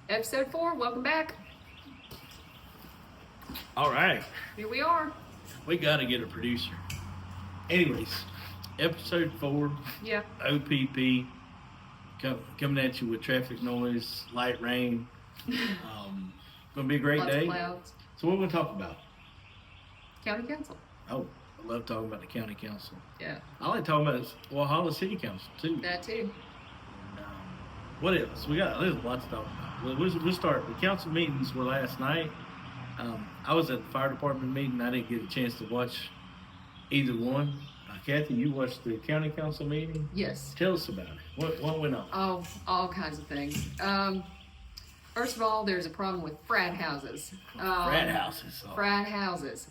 Episode 4, welcome back. All right, Here we are. we got to get a producer. Anyways, episode 4, Yeah. OPP, coming at you with traffic noise, light rain. Gonna be a great Lots day. of clouds. So what we gonna talk about? County Council. Oh, I love talking about the county council. Yeah. I like talking about Walhalla City Council too. That too. What else? There's a lot to talk about. We'll start. The council meetings were last night. I was at the fire department meeting. I didn't get a chance to watch either one. Kathy, you watched the county council meeting? Yes. Tell us about it. What went on? Oh, all kinds of things. First of all, there's a problem with frat houses. Frat houses. Oh. Frat houses.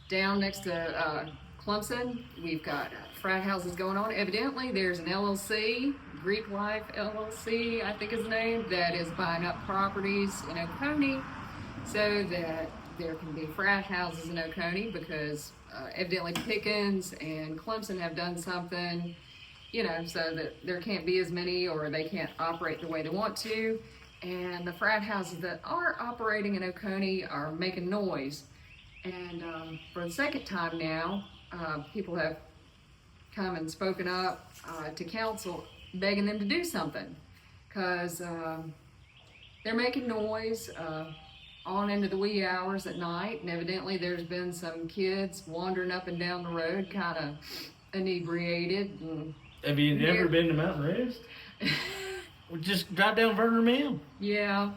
Down next to Clemson, we've got frat houses going on. Evidently, there's an LLC, Greek Life LLC, I think is the name, that is buying up properties in Oconee so that there can be frat houses in Oconee because evidently Pickens and Clemson have done something, so that there can't be as many or they can't operate the way they want to. And the frat houses that are operating in Oconee are making noise. And for the second time now, people have come and spoken up to council begging them to do something because they're making noise on into the wee hours at night, and evidently there's been some kids wandering up and down the road kind of inebriated. And Have you never been to Mountain Rest? Well, just drive down Vernon Mill. Yeah,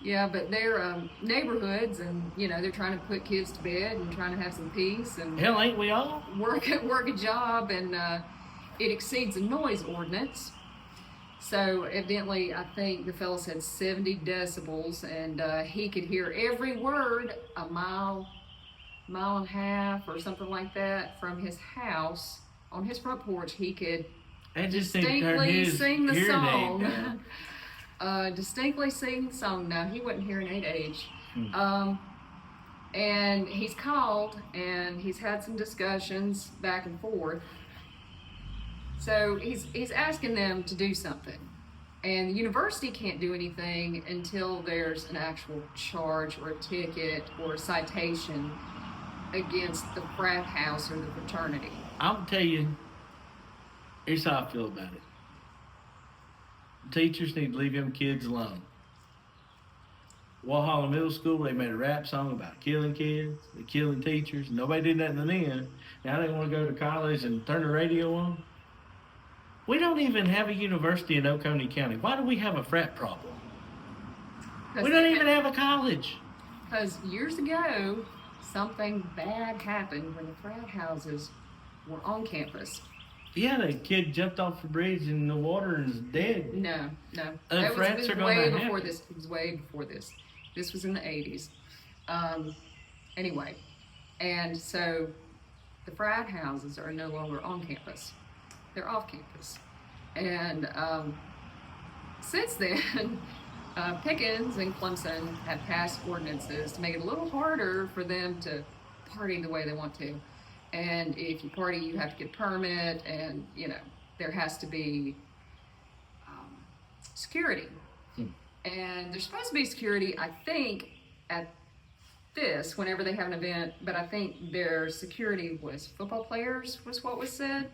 but they're neighborhoods, and they're trying to put kids to bed and trying to have some peace and Hell, ain't we all? work a job, and it exceeds the noise ordinance. So evidently, I think the fellow said 70 decibels, and he could hear every word a mile and a half or something like that from his house. On his front porch, he could I just think turn distinctly his sing the hearing aid song. down. Distinctly sing the song. No, he wasn't hearing aid age. Hmm. And he's called and he's had some discussions back and forth. So he's asking them to do something. And the university can't do anything until there's an actual charge or a ticket or a citation against the frat house or the fraternity. I'll tell you, here's how I feel about it. Teachers need to leave them kids alone. Walhalla Middle School, they made a rap song about killing kids, they killing teachers. Nobody did nothing then. Now they want to go to college and turn the radio on. We don't even have a university in Oconee County. Why do we have a frat problem? We don't even have a college. Because years ago, something bad happened when the frat houses were on campus. Yeah, the kid jumped off the bridge in the water and is dead. No. Frats are gonna way happen. before this. It was way before this. This was in the 80s. Anyway, and so the frat houses are no longer on campus. They're off campus. And since then, Pickens and Clemson have passed ordinances to make it a little harder for them to party the way they want to. And if you party, you have to get a permit, and there has to be security. And there's supposed to be security, I think, at this whenever they have an event, but I think their security was football players, was what was said.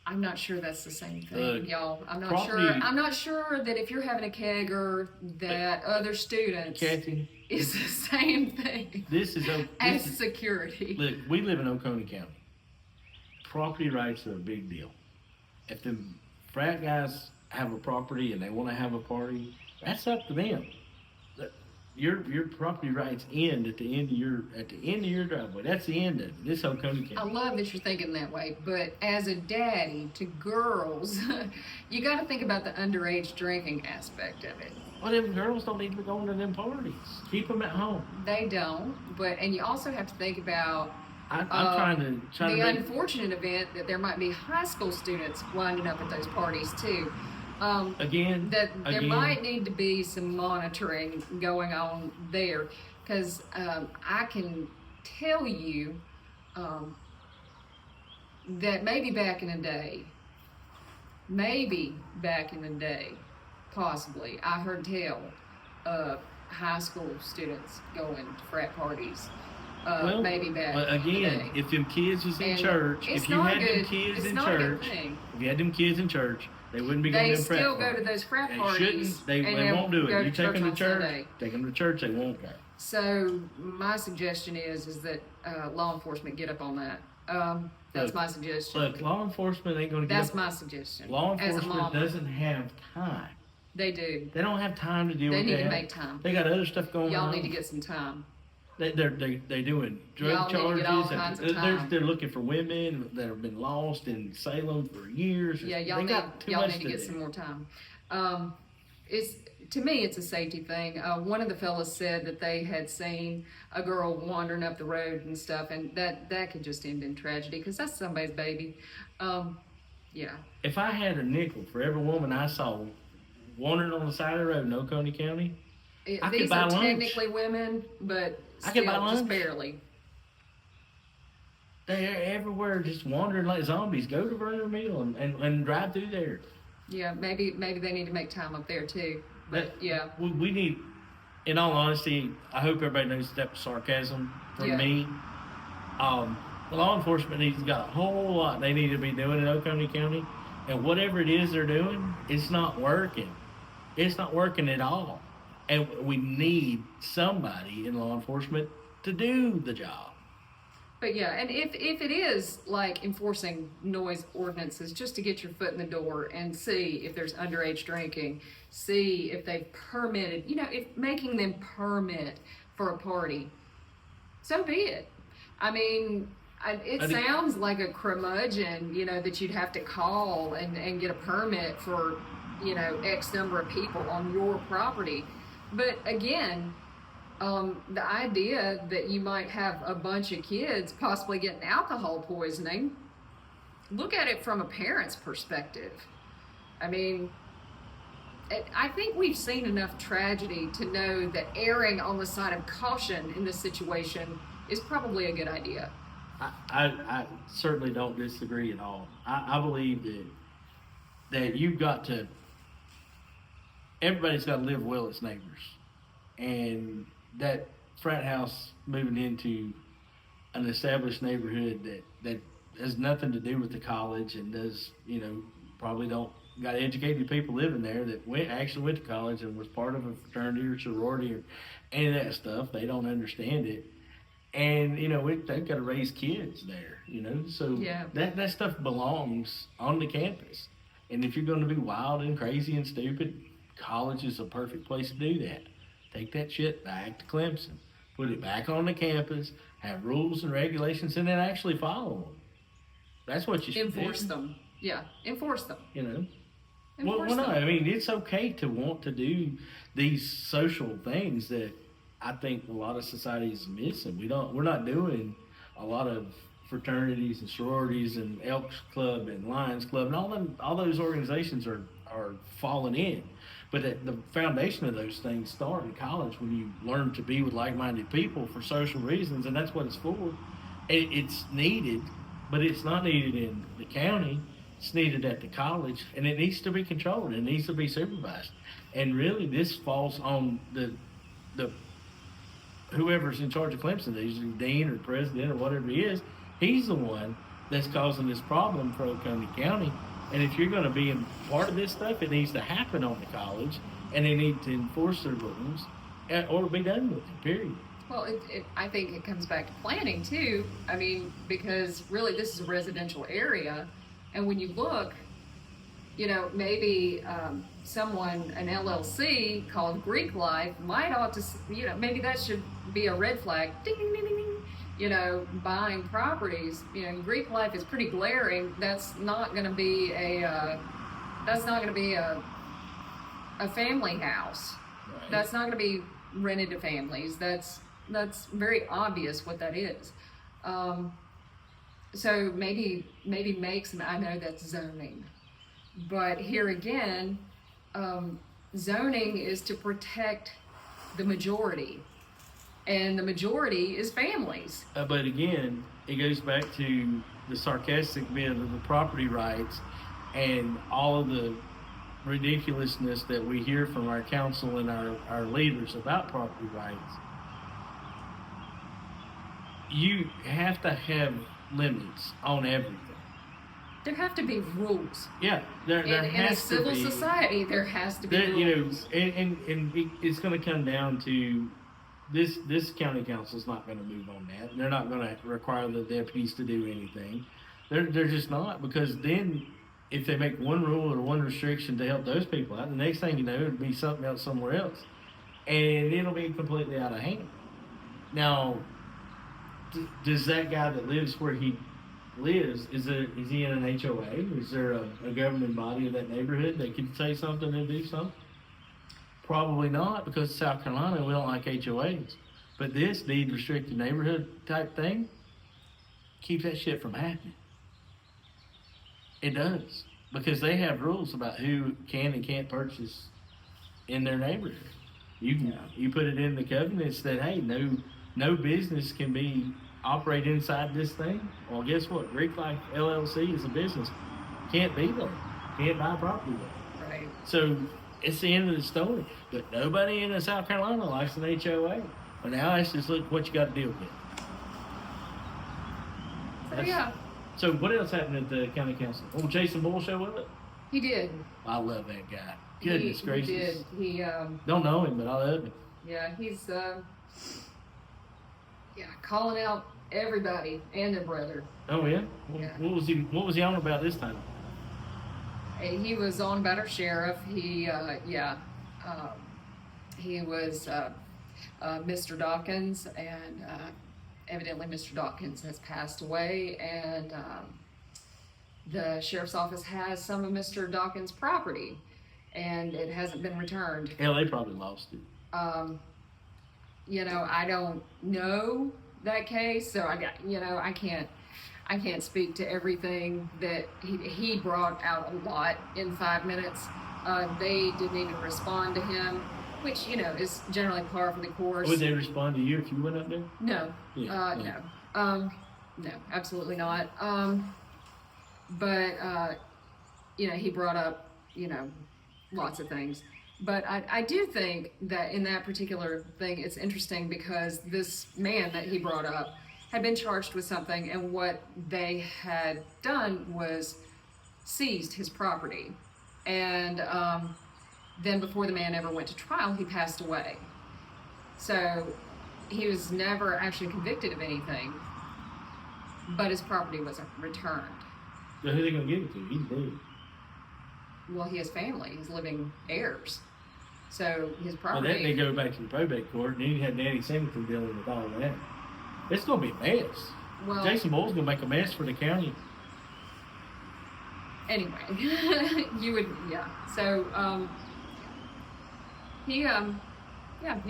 I'm not sure that's the same thing, y'all. I'm not sure that if you're having a kegger that other students Kathy, is the same thing as security. Look, we live in Oconee County. Property rights are a big deal. If the frat guys have a property and they want to have a party, that's up to them. Your property rights end at the end of your driveway. That's the end of it. This Oconee County. I love that you're thinking that way, but as a daddy to girls, you got to think about the underage drinking aspect of it. Well, them girls don't need to be going to them parties. Keep them at home. They don't, and you also have to think about I'm trying to the make unfortunate event that there might be high school students winding up at those parties too. again. There might need to be some monitoring going on there, because I can tell you that maybe back in the day, possibly. I heard tell of high school students going to frat parties. Well, Maybe back but again, today. if them kids was in And church, it's if you not had good. them kids It's in not a good church, thing. if you had them kids in church, they wouldn't be going They to frat still go parties. to those frat They parties. shouldn't. They and won't do go it. You take them on to church. Sunday. Take them to church. They won't go. So my suggestion is that law enforcement get up on that. That's Look, my suggestion. Look, law enforcement ain't going to get. That's up. my suggestion. Law As a enforcement mama. doesn't have time. They do. They don't have time to deal They with need that. to make time. They got other stuff going Y'all on. need to get some time. They're doing Y'all drug need to charges. get all and kinds of time. they're looking for women that have been lost in Salem for years. Yeah, They y'all got too need much to get do. some more time. It's to me, it's a safety thing. One of the fellas said that they had seen a girl wandering up the road and stuff, and that could just end in tragedy because that's somebody's baby. Yeah, If I had a nickel for every woman I saw wandering on the side of the road in Oconee County, I could these buy are lunch. technically women, but I could still, buy just lunch. barely. they're everywhere just wandering like zombies. Go to Vernon Mill and drive through there. Yeah, maybe they need to make time up there too. But yeah, We need, in all honesty, I hope everybody knows that was sarcasm from Yeah. me. Law enforcement needs got a whole lot they need to be doing in Oconee County, and whatever it is they're doing, it's not working. It's not working at all, and we need somebody in law enforcement to do the job. but yeah, and if it is like enforcing noise ordinances just to get your foot in the door and see if there's underage drinking, see if they've permitted, if making them permit for a party, so be it. I mean, it I think- sounds like a curmudgeon, that you'd have to call and get a permit for, X number of people on your property. But again, the idea that you might have a bunch of kids possibly getting alcohol poisoning, look at it from a parent's perspective. I mean, I think we've seen enough tragedy to know that erring on the side of caution in this situation is probably a good idea. I certainly don't disagree at all. I believe that you've got to. Everybody's got to live well as neighbors, and that frat house moving into an established neighborhood that has nothing to do with the college and does probably don't got educated people living there that actually went to college and was part of a fraternity or sorority or any of that stuff. They don't understand it. And they've got to raise kids there, so Yeah. that stuff belongs on the campus. And if you're going to be wild and crazy and stupid, college is a perfect place to do that. Take that shit back to Clemson, put it back on the campus, have rules and regulations, and then actually follow them. That's what you should Enforce do. them. Yeah, enforce them. Well, Enforce no, them. I mean, it's okay to want to do these social things that I think a lot of society is missing. We're not doing a lot of fraternities and sororities and Elks Club and Lions Club and all those organizations are falling in. But the foundation of those things start in college when you learn to be with like-minded people for social reasons, and that's what it's for. It's needed, but it's not needed in the county. It's needed at the college, and it needs to be controlled. It needs to be supervised. And really, this falls on the whoever's in charge of Clemson, either dean or president or whatever he is. He's the one that's causing this problem for Oconee County. And if you're going to be in part of this stuff, it needs to happen on the college, and they need to enforce their rules, or be done with it. Period. Well, I think it comes back to planning too. I mean, because really this is a residential area, and when you look, maybe someone, an LLC called Greek Life, might ought to, maybe that should be a red flag. Ding, ding, ding, ding, ding. Buying properties. Greek Life is pretty glaring. That's not going to be a family house. Right. That's not going to be rented to families. That's very obvious what that is. So maybe make some. I know that's zoning, but here again, zoning is to protect the majority, and the majority is families. But again, it goes back to the sarcastic bit of the property rights and all of the ridiculousness that we hear from our council and our leaders about property rights, you have to have limits on everything. There have to be rules. Yeah, there In a has to civil be. society, there has to be There, rules. it's going to come down to this county council is not going to move on that. They're not going to require the deputies to do anything. They're just not, because then if they make one rule or one restriction to help those people out, the next thing you know, it'll be something else somewhere else, and it'll be completely out of hand. Now, does that guy that lives where he lives, is he in an HOA? Is there a governing body of that neighborhood that can say something and do something? Probably not, because South Carolina, we don't like HOAs. But this deed restricted neighborhood type thing keeps that shit from happening. It does, because they have rules about who can and can't purchase in their neighborhood. You put it in the covenants that, hey, no business can be operate inside this thing. Well, guess what? Greek Life LLC is a business. Can't be there. Can't buy property there. Right. So it's the end of the story. But nobody in South Carolina likes an HOA. But now let's just look what you got to deal with. So yeah, So what else happened at the county council? Oh, Jason Bull show up? he did. I love that guy. Goodness gracious. He did. He Don't know him, but I love him. yeah, he's calling out everybody and their brother. Oh yeah? Yeah. What was he on about this time? And he was on about our sheriff. He was Mr. Dawkins, and evidently Mr. Dawkins has passed away, and the sheriff's office has some of Mr. Dawkins' property, and it hasn't been returned. Hell, they probably lost it. I don't know that case, so I can't speak to everything that he brought out a lot in 5 minutes. They didn't even respond to him, which is generally par for the course. Would they respond to you if you went up there? No, Yeah, no, no, absolutely not. But he brought up lots of things. But I do think that in that particular thing, it's interesting because this man that he brought up had been charged with something, and what they had done was seized his property. And then before the man ever went to trial, he passed away. So he was never actually convicted of anything, but his property wasn't returned. So who are they going to give it to? He's dead. Well, he has family, he's living heirs. So his Well, property... then they go back to the probate court, and then you had Danny Singleton dealing with all that. It's going to be a mess. Well, Jason Bull's going to make a mess for the county. anyway, you would, yeah. So, he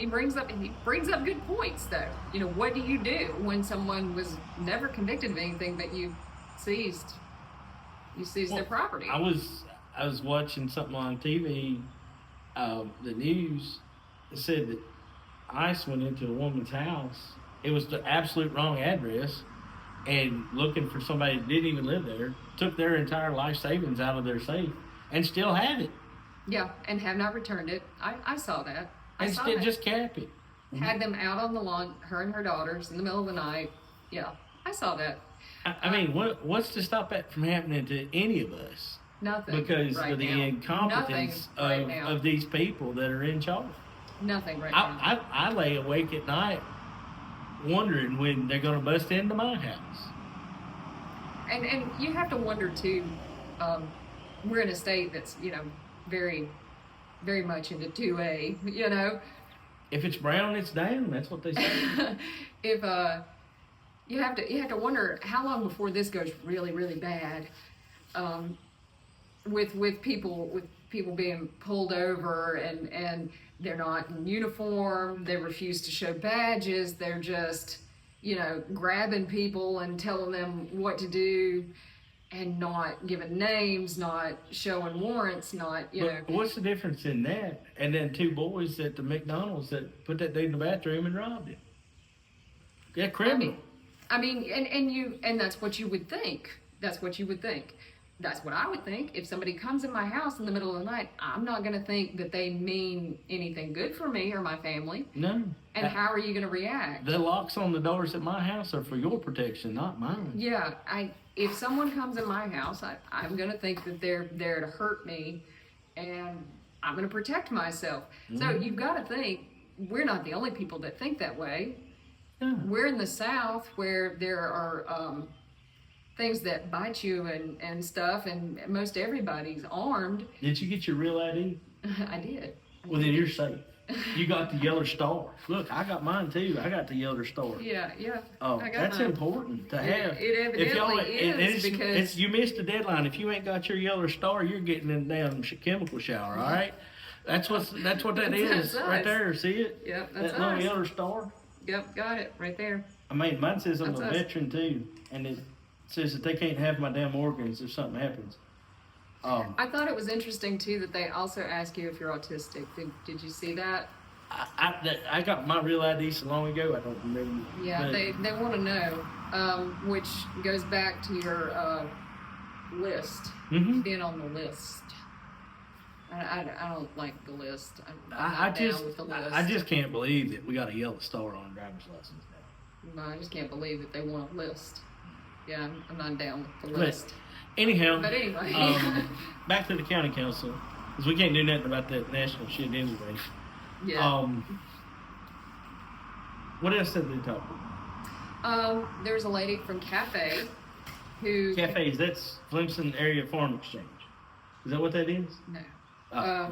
brings up good points though. What do you do when someone was never convicted of anything, but you seized their property? I was watching something on TV, the news said that ICE went into a woman's house. It was the absolute wrong address, and looking for somebody that didn't even live there, took their entire life savings out of their safe and still have it. Yeah, and have not returned it. I saw that. And still just kept it. Had them out on the lawn, her and her daughters, in the middle of the night. Yeah, I saw that. I mean, what's to stop that from happening to any of us? Nothing. Because right of the now. incompetence Nothing right now. of these people that are in charge. Nothing right now. I lay awake at night wondering when they're going to bust into my house. And you have to wonder too. We're in a state that's very, very much into 2A. If it's brown, it's down. That's what they say. If you have to wonder how long before this goes really, really bad. With people being pulled over and they're not in uniform, they refuse to show badges, they're just grabbing people and telling them what to do and not giving names, not showing warrants, not But what's the difference in that and then two boys at the McDonald's that put that dude in the bathroom and robbed him? They're criminal. I mean, and that's what you would think. That's what you would think. That's what I would think. If somebody comes in my house in the middle of the night, I'm not going to think that they mean anything good for me or my family. No. And how are you going to react? The locks on the doors at my house are for your protection, not mine. Yeah, if someone comes in my house, I'm going to think that they're there to hurt me, and I'm going to protect myself. So you've got to think, we're not the only people that think that way. Yeah. We're in the South where there are things that bite you and stuff, and most everybody's armed. Did you get your real ID? I did. Well, then you're safe. You got the yellow star. Look, I got mine too. I got the yellow star. Yeah. Oh, I got that's mine. important to have. It evidently is because you missed the deadline. If you ain't got your yellow star, you're getting in the damn chemical shower. All right, that's what that is That's right us. there. See it? Yep, that's that little us. yellow star. Yep, got it right there. I mean, mine says I'm That's a us. veteran too, and it says that they can't have my damn organs if something happens. I thought it was interesting too that they also ask you if you're autistic. Did you see that? I got my real ID so long ago. I don't remember. Yeah, but they want to know, which goes back to your list, Mhm. being on the list. I don't like the list. I'm I not down just with the list. I just can't believe that we got a yellow star on a driver's license now. No, I just can't believe that they want a list. Yeah, I'm not down with the But- list. Anyhow, But anyway. back to the county council, because we can't do nothing about that national shit anyway. Yeah. What else did they talk about? There's a lady from Cafe who. Cafes, that's Clemson Area Farm Exchange. Is that what that is? No. Well,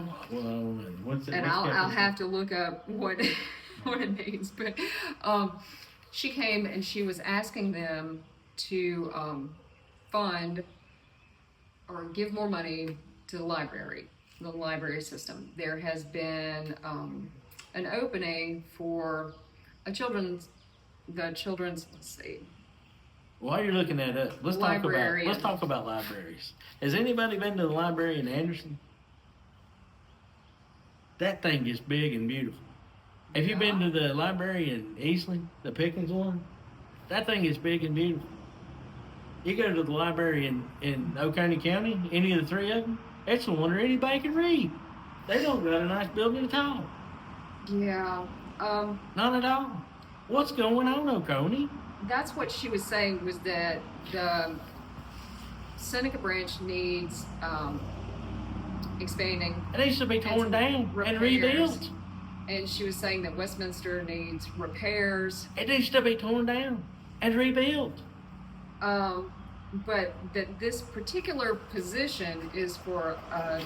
what's it? And what's I'll Cafe? have to look up what what it means. But she came and she was asking them to fund or give more money to the library system. There has been an opening for let's see. While you're looking that up, Librarian. let's talk about libraries. Has anybody been to the library in Anderson? That thing is big and beautiful. Have you been to the library in Eastland, the Pickens one? That thing is big and beautiful. You go to the library in Oconee County, any of the three of them, it's the one where anybody can read. They don't got a nice building at all. Yeah. Not at all. What's going on, Oconee? That's what she was saying, was that the Seneca branch needs expanding, It needs to be torn down and repairs. rebuilt. and she was saying that Westminster needs repairs. It needs to be torn down and rebuilt. But that this particular position is for a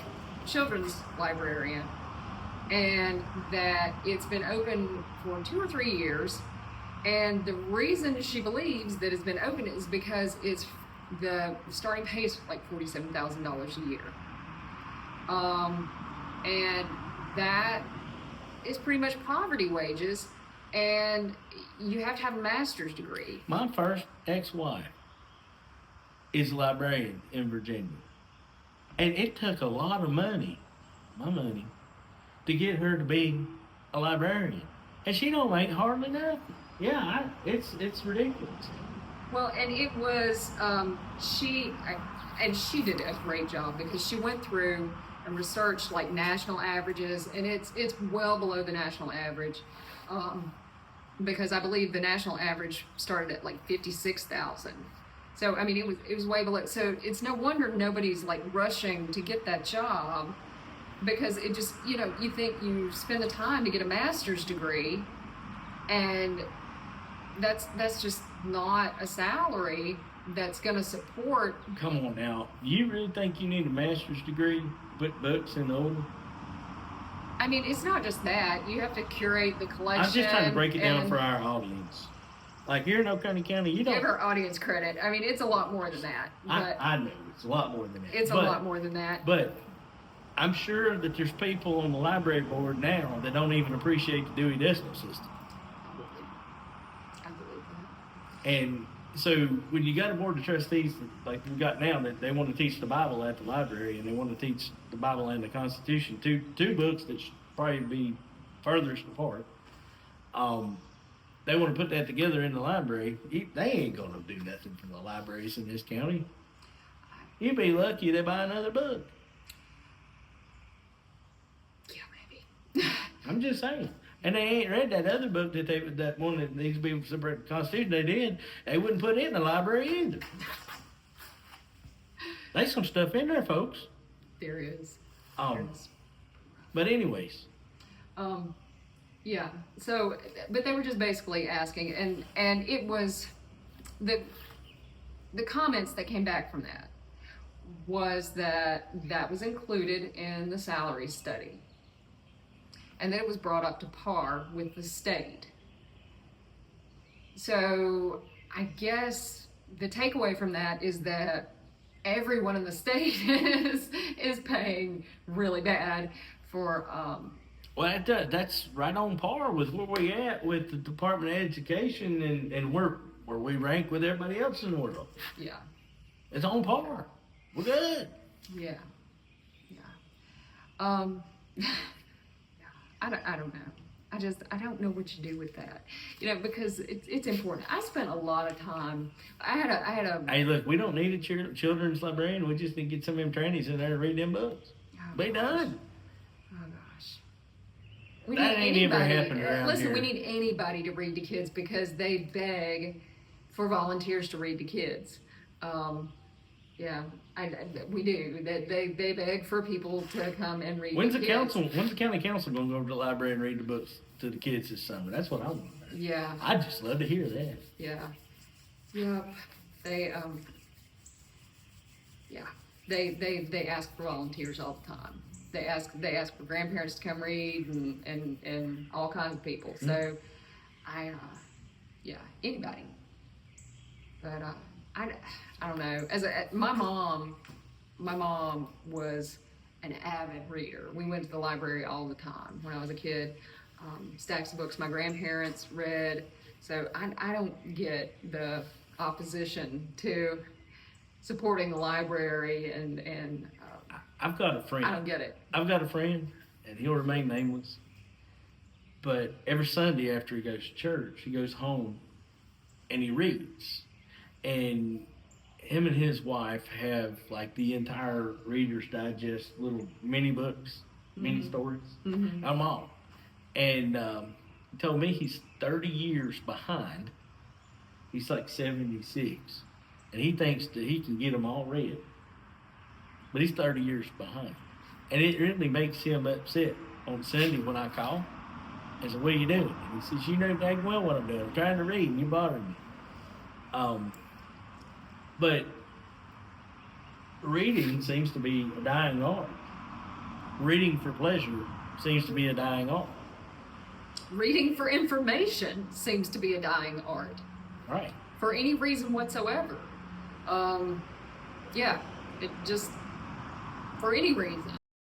children's librarian, and that it's been open for 2 or 3 years. And the reason she believes that it's been open is because it's the starting pay is like $47,000 a year. And that is pretty much poverty wages, and you have to have a master's degree. My first ex-wife is a librarian in Virginia. And it took a lot of money, my money, to get her to be a librarian. And she don't make hardly nothing. Yeah, it's ridiculous. Well, and it was she did a great job because she went through and researched like national averages, and it's well below the national average, because I believe the national average started at like 56,000. So I mean it was way below. So it's no wonder nobody's like rushing to get that job, because it just, you think you spend the time to get a master's degree, and that's just not a salary that's going to support. Come on now. You really think you need a master's degree to put books in order? I mean, it's not just that. You have to curate the collection. I'm just trying to break it down and for our audience. Like here in Oconee County, you don't. give our audience credit. I mean, it's a lot more than that. But I know it's a lot more than that. it's a lot more than that. But I'm sure that there's people on the library board now that don't even appreciate the Dewey Decimal System. I believe that. And so when you got a board of trustees like we got now, that they want to teach the Bible at the library, and they want to teach the Bible and the Constitution, two books that should probably be furthest apart. They want to put that together in the library. They ain't gonna do nothing for the libraries in this county. You'd be lucky to buy another book. Yeah, maybe. I'm just saying. And they ain't read that other book that one that needs to be separate Constitution. They did. They wouldn't put it in the library either. There's some stuff in there, folks. There is. There is. But anyways, Yeah. So, but they were just basically asking, and it was the comments that came back from that was that was included in the salary study, and that it was brought up to par with the state. So, I guess the takeaway from that is that everyone in the state is paying really bad for. Well, that's right on par with where we at with the Department of Education and where we rank with everybody else in the world. Yeah. It's on par. We're good. Yeah. Yeah. I don't know. I don't know what you do with that. Because it's important. I spent a lot of time. I had a. Hey, look, we don't need a children's librarian. We just need to get some of them trainees in there to read them books. Oh, Be done. Oh gosh. We That need ain't ever anybody- happened around Listen, here. we need anybody to read to kids because they beg for volunteers to read to kids. Yeah, we do. They beg for people to come and read. When's to the kids. When's the county council gonna go over to the library and read the books to the kids this summer? That's what I want to know. Yeah. I'd just love to hear that. Yeah. Yep. They yeah. They ask for volunteers all the time. They ask for grandparents to come read and all kinds of people. So yeah, anybody. But I don't know. My mom was an avid reader. We went to the library all the time when I was a kid. Stacks of books my grandparents read. So I don't get the opposition to supporting the library and I've got a friend. I don't get it. I've got a friend, and he'll remain nameless. But every Sunday after he goes to church, he goes home and he reads. And him and his wife have like the entire Reader's Digest little mini books, mini stories, Mm-hmm. them all. And he told me he's 30 years behind. He's like 76. And he thinks that he can get them all read. But he's 30 years behind. And it really makes him upset on Sunday when I call. I said, what are you doing? And he says, you know dang well what I'm doing. I'm trying to read and you bothering me. But reading seems to be a dying art. Reading for pleasure seems to be a dying art. Reading for information seems to be a dying art. Right. For any reason whatsoever. Yeah, it just, for any reason.